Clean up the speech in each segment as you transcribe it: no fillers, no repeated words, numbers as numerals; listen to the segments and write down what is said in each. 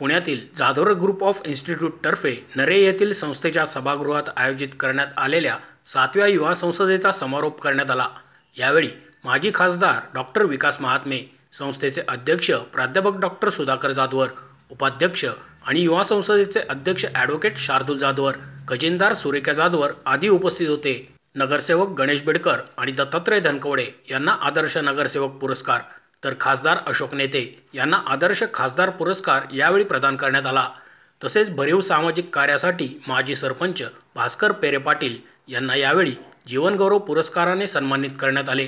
पुण्यातील Jadhavar group of इन्स्टिट्यूटतर्फे नरे येथील संस्थेच्या सभागृहात आयोजित करण्यात आलेल्या 7व्या युवा संसदेचा समारोप करण्यात आला। यावेळी माजी खासदार डॉ. विकास महात्मे, संस्थेचे अध्यक्ष प्राध्यापक डॉ. सुधाकर जाधवर, उपाध्यक्ष आणि युवा संसदेचे अध्यक्ष ॲडव्होकेट शार्दूल जाधवर, खजिनदार सुरेखा जाधवर आदी उपस्थित होते। नगरसेवक गणेश बेडकर आणि दत्तात्रय धनकवडे यांना आदर्श नगरसेवक पुरस्कार, तर खासदार अशोक नेते यांना आदर्श खासदार पुरस्कार यावेळी प्रदान करण्यात आला। तसेच भरीव सामाजिक कार्यासाठी माजी सरपंच भास्कर पेरे पाटील यांना यावेळी जीवनगौरव पुरस्काराने सन्मानित करण्यात आले।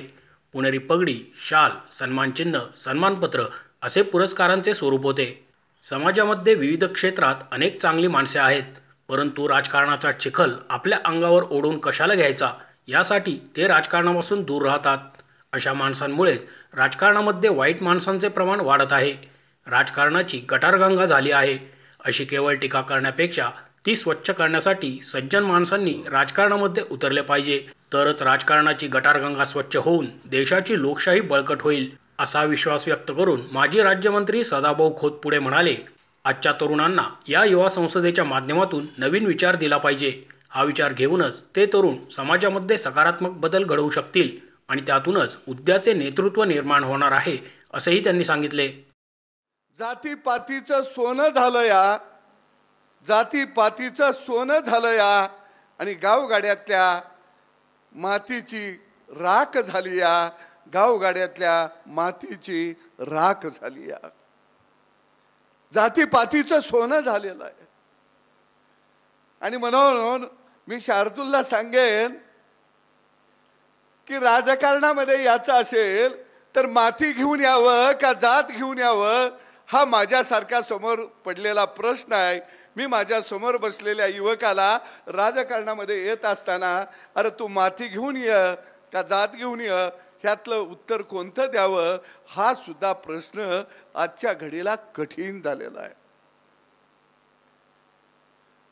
पुणेरी पगडी, शाल, सन्मानचिन्ह, सन्मानपत्र असे पुरस्कारांचे स्वरूप होते। समाजामध्ये विविध क्षेत्रात अनेक चांगली माणसे आहेत, परंतु राजकारणाचा चिखल आपल्या अंगावर ओढून कशाला घ्यायचा यासाठी ते राजकारणापासून दूर राहतात। अशा माणसांमुळेच राजकारणामध्ये वाईट माणसांचे प्रमाण वाढत आहे। राजकारणाची गटारगंगा झाली आहे, अशी केवळ टीका करण्यापेक्षा ती स्वच्छ करण्यासाठी सज्जन माणसांनी राजकारणामध्ये उतरले पाहिजे, तरच राजकारणाची गटारगंगा स्वच्छ होऊन देशाची लोकशाही बळकट होईल, असा विश्वास व्यक्त करून माजी राज्यमंत्री सदाभाऊ खोत पुढे म्हणाले, आजच्या तरुणांना या युवा संसदेच्या माध्यमातून नवीन विचार दिला पाहिजे। हा विचार घेऊनच ते तरुण समाजामध्ये सकारात्मक बदल घडवू शकतील आणि त्यातूनच उद्याचे नेतृत्व निर्माण होणार आहे, असेही त्यांनी सांगितले। जातीपातीचं सोनं झालं या, जातीपातीचं सोनं झालं या आणि गावगाड्यातल्या मातीची राख झाली या, गावगाड्यातल्या मातीची राख झाली या। जातीपातीचं सोनं झालेलं आहे आणि म्हणून मी शार्दूलला सांगेन की राजकारणामध्ये याचं असेल तर माती घेऊन यावं का जात घेऊन यावं, हा माझ्यासारखा समोर पडलेला प्रश्न आहे। मी माझ्या समोर बसलेल्या युवकाला राजकारणामध्ये येत असताना, अरे तू माती घेऊन ये का जात घेऊन ये, ह्यातलं उत्तर कोणतं द्यावं हा सुद्धा प्रश्न आजच्या घडीला कठीण झालेला आहे।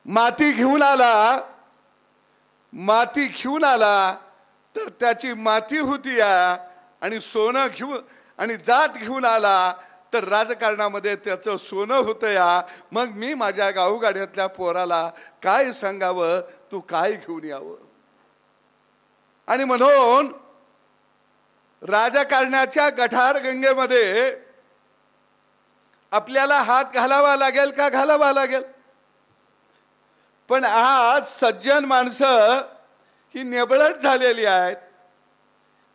माती घेऊन आला तर त्याची माती होती या, आणि सोनं घेऊन आणि जात घेऊन आला तर राजकारणामध्ये त्याचं सोनं होतं या। मग मी माझ्या गावगाड्यातल्या पोराला काय सांगावं, तू काय घेऊन यावं? आणि म्हणून राजकारणाच्या गटारगंगेमध्ये आपल्याला हात घालावा लागेल का घालावा लागेल, पण आज सज्जन माणसं ही निबळट झालेली आहेत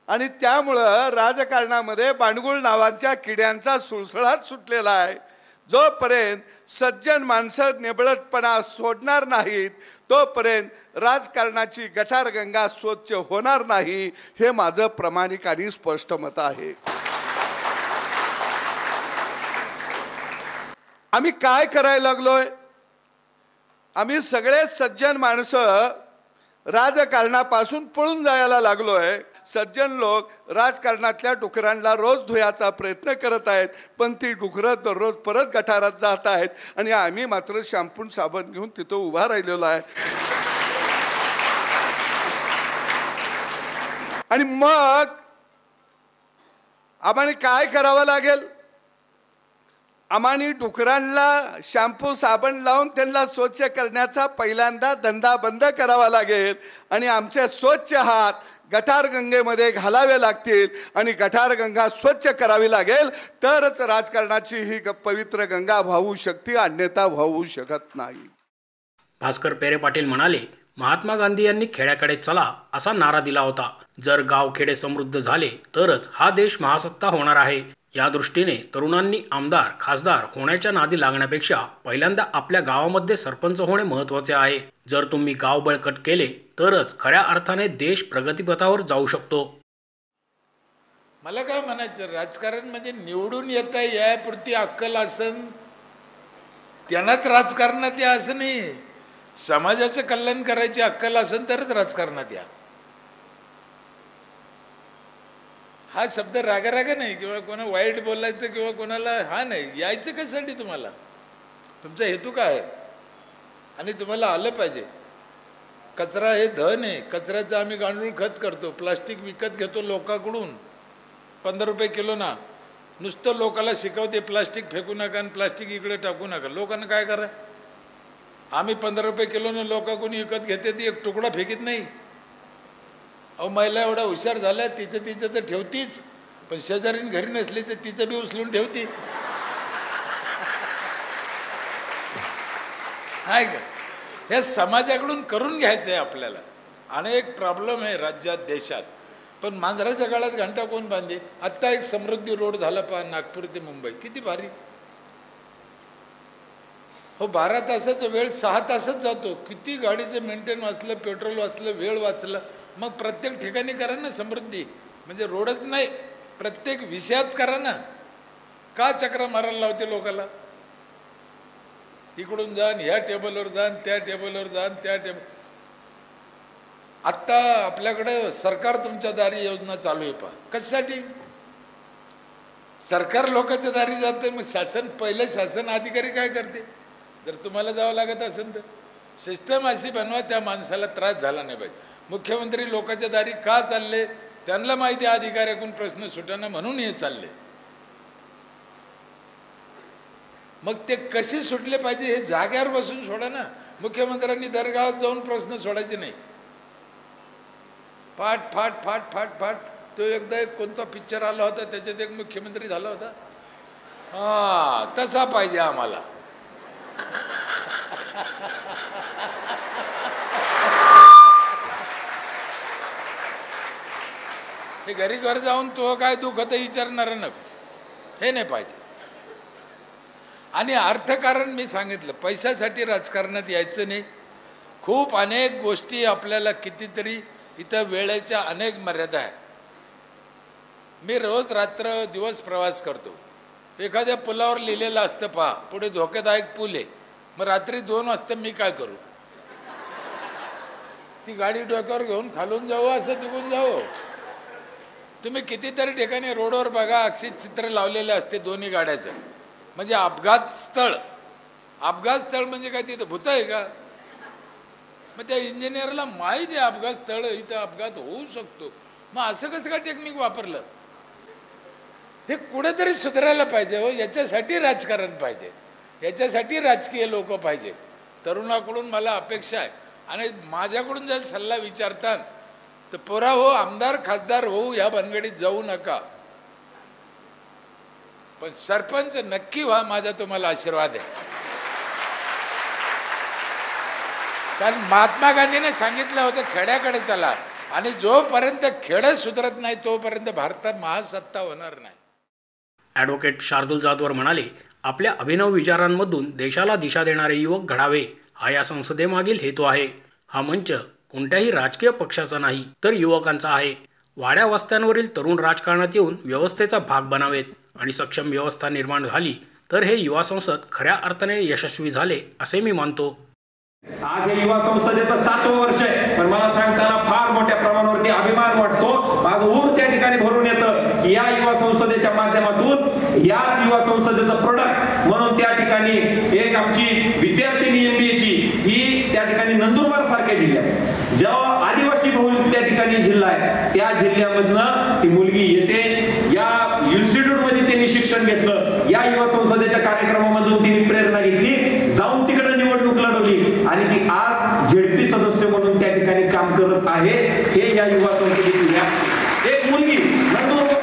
आणि त्यामुळं राजकारणामध्ये बांडगुळ नावाच्या किड्यांचा सुळसुळाट सुटलेला आहे। जोपर्यंत सज्जन माणसं निबळटपणा सोडणार नाहीत तोपर्यंत राजकारणाची गटारगंगा स्वच्छ होणार नाही, हे माझं प्रामाणिक आणि स्पष्ट मत आहे। आम्ही काय करायला लागलोय? आम्ही सगळे सज्जन माणसं राजकारणापासून पळून जायला लागलोय। सज्जन लोक राजकारणातल्या डुकरांना रोज धुयाचा प्रयत्न करत आहेत, पण ती डुकरं दररोज परत गटारात जात आहेत आणि आम्ही मात्र शॅम्पून साबण घेऊन तिथं उभा राहिलेलो आहे। आणि मग आम्हाला काय करावं लागेल? आम्हाला डुकरांना शॅम्पू साबण लावून त्यांना स्वच्छ करण्याचा पहिल्यांदा धंदा बंद करावा लागेल आणि आमचे स्वच्छ हात गटारगंगेमध्ये घालावे लागतील आणि गटारगंगा स्वच्छ करावी लागेल, तरच राजकारणाची ही पवित्र गंगा वाहू शकते, अन्यथा वाहू शकत नाही। भास्कर पेरे पाटील म्हणाले, महात्मा गांधी यांनी खेड्याकडे चला असा नारा दिला होता। जर गाव खेडे समृद्ध झाले तरच हा देश महासत्ता होणार आहे। या दृष्टीने तरुणांनी आमदार खासदार होण्याच्या नादी लागण्यापेक्षा पहिल्यांदा आपल्या गावामध्ये सरपंच होणे महत्त्वाचे आहे। जर तुम्ही गाव बळकट केले तरच खऱ्या अर्थाने देश प्रगतीपथावर जाऊ शकतो। मला काय म्हणायचं, राजकारण म्हणजे निवडून येता यापुरती अक्कल असन त्यांनाच राजकारणात या असं नाही, समाजाचं कल्याण करायची अक्कल असेल तरच राजकारणात या। हा शब्द रागारागा नाही किंवा कोणा वाईट बोलायचं किंवा कोणाला हा नाही, यायचं कशासाठी तुम्हाला, तुमचा हेतू काय आहे आणि तुम्हाला आलं पाहिजे। कचरा हे धन आहे, कचऱ्याचं आम्ही गांडूळ खत करतो, प्लास्टिक विकत घेतो लोकांकडून 15 रुपये किलो ना, नुसतं लोकांना शिकवते प्लास्टिक फेकू नका आणि प्लास्टिक इकडे टाकू नका. लोकांना काय करा, आम्ही 15 रुपये किलोनं लोक कोणी विकत घेते ती एक तुकडा फेकीत नाही. अहो महिला एवढा हुशार झाल्या, तिचं तर ठेवतीच, पण शेजारीन घरी नसली तर तिचं बी उचलून ठेवती. आहे का? हे समाजाकडून करून घ्यायचं आहे आपल्याला. अनेक प्रॉब्लेम आहे राज्यात देशात, पण मांजराच्या काळात घंटा कोण बांधे. आत्ता एक समृद्धी रोड झाला पहा, नागपूर ते मुंबई, किती भारी. हो 12 तासाचा वेळ 6 तासात जातो. किती गाडीचं मेंटेन वाचलं, पेट्रोल वाचलं, वेळ वाचलं. मग प्रत्येक ठिकाणी करा ना समृद्धी. म्हणजे रोडच नाही, प्रत्येक विषयात करा ना. का चक्र मारायला लावते लोकाला? इकडून जाण, ह्या टेबलवर जाण, त्या टेबलवर जाण, त्या टेबल. आत्ता आपल्याकडे सरकार तुमच्या दारी योजना चालू आहे पहा. कशासाठी? सरकार लोकांच्या दारी जाते, मग शासन, पहिले शासन अधिकारी काय करते? जर तुम्हाला जावं लागत असेल तर सिस्टम अशी बनवा त्या माणसाला त्रास झाला नाही पाहिजे. मुख्यमंत्री लोकांच्या दारी का चालले? त्यांना माहिती आहे अधिकाऱ्याकडून प्रश्न सुटाना म्हणून हे चालले. मग ते कसे सुटले पाहिजे हे जाग्यावर बसून सोडा ना. मुख्यमंत्र्यांनी दरगावात जाऊन प्रश्न सोडायचे नाही. फाट फाट फाट फाट फाट. तो एकदा एक कोणता पिक्चर आला होता, त्याच्यात एक मुख्यमंत्री झाला होता. तसा पाहिजे आम्हाला. हे घरी घर जाऊन तो काय दुखत विचारणार नको, हे नाही पाहिजे. आणि अर्थकारण मी सांगितलं, पैशासाठी राजकारणात यायचं नाही. खूप अनेक गोष्टी आपल्याला, कितीतरी इथं वेळेच्या अनेक मर्यादा आहे. मी रोज रात्र दिवस प्रवास करतो. एखाद्या पुलावर लिहिलेलं असतं पहा, पुढे धोकेदायक पूल आहे. मग रात्री 2 वाजता मी काय करू? ती गाडी डोक्यावर घेऊन खालून जाऊ, असं तिकून जाऊ? तुम्ही कितीतरी ठिकाणी रोडवर बघा, अक्षित चित्र लावलेले असते दोन्ही गाड्याचं. म्हणजे अपघात स्थळ. अपघात स्थळ म्हणजे काय, तिथं भूत आहे का? मग त्या इंजिनियरला माहिती आहे अपघात स्थळ, इथं अपघात होऊ शकतो. मग असं कसं काय टेक्निक वापरलं? हे कुठेतरी सुधारायला पाहिजे हो. याच्यासाठी राजकारण पाहिजे, याच्यासाठी राजकीय लोक पाहिजे. तरुणाकडून मला अपेक्षा आहे. आणि माझ्याकडून जर सल्ला विचारतात तर पोरा हो, आमदार खासदार होऊ या भानगडीत जाऊ नका, पण सरपंच नक्की व्हा, माझा तुम्हाला आशीर्वाद आहे. कारण महात्मा गांधीने सांगितलं होतं, खेड्याकडे चला. आणि जोपर्यंत खेडं सुधारत नाही तोपर्यंत भारतात महासत्ता होणार नाही. ॲडव्होकेट शार्दूल जाधवर म्हणाले, आपल्या अभिनव विचारांमधून देशाला दिशा देणारे युवक घडावे हा या संसदेमागील हेतू आहे. हा मंच कोणत्याही राजकीय पक्षाचा नाही, तर युवकांचा आहे. वाड्या वस्त्यांवरील तरुण राजकारणात येऊन व्यवस्थेचा भाग बनावेत आणि सक्षम व्यवस्था निर्माण झाली तर हे युवा संसद खऱ्या अर्थाने यशस्वी झाले असे मी मानतो. आज हे युवा संसदेचं 7वं वर्ष आहे, पण मला सांगताना फार मोठ्या प्रमाणावरती अभिमान वाटतो. माझं ऊर त्या ठिकाणी भरून येतं. या युवा संसदेच्या माध्यमातून याच युवा संसदेचं प्रोडक्ट म्हणून त्या ठिकाणी एक आमची विद्यार्थिनी MBA ही त्या ठिकाणी नंदुरबार सारख्या जिल्ह्यात, जेव्हा आदिवासी बहुल त्या ठिकाणी जिल्हा आहे, त्या जिल्ह्यामधनं ती मुलगी येते. या इन्स्टिट्यूट मध्ये त्यांनी शिक्षण घेतलं. या युवा संसदेच्या कार्यक्रमामधून तिने प्रेरणा घेतली, जाऊन तिकडे निवडणूक लढवली आणि ती आज ZP सदस्य म्हणून त्या ठिकाणी काम करत आहे. हे या युवा संसदेची एक मुलगी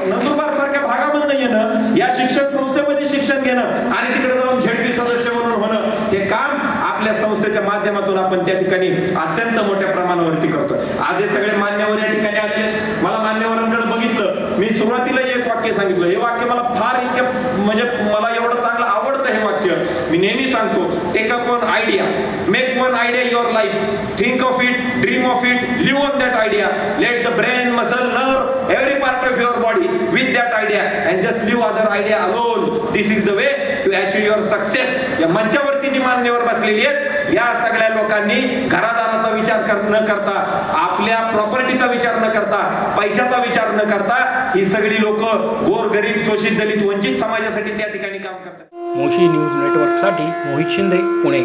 नंदुरबार सारख्या भागामधून येणं, या शिक्षण संस्थेमध्ये शिक्षण घेणं आणि तिकडे जाऊन ZP सदस्य म्हणून होणं, हे काम आपल्या संस्थेच्या माध्यमातून आपण त्या ठिकाणी अत्यंत मोठ्या प्रमाणावरती करतो. आज हे सगळे मान्यवर या ठिकाणी आलेले. मला मान्यवरांकडे बघितलं, मी सुरुवातीला एक वाक्य सांगितलं. हे वाक्य मला फार इतकं म्हणजे मला एवढं चांगलं आवडतं हे वाक्य. मी नेहमी सांगतो, take up one idea, make one idea your life, think of it, dream of it, live on that idea, let the brain, muscle, nerve, every part of your body with that idea and just leave other idea alone. This is the way to achieve your success. या मंचावरती जी मान्यवर बसलेली आहेत, या सगळ्या लोकांनी घरादाराचा विचार न करता, आपल्या प्रॉपर्टीचा विचार न करता, पैशाचा विचार न करता, ही सगळी लोक गोर गरीब शोषित दलित वंचित समाजासाठी त्या ठिकाणी काम करतात. मोशी न्यूज नेटवर्कसाठी मोहित शिंदे, पुणे.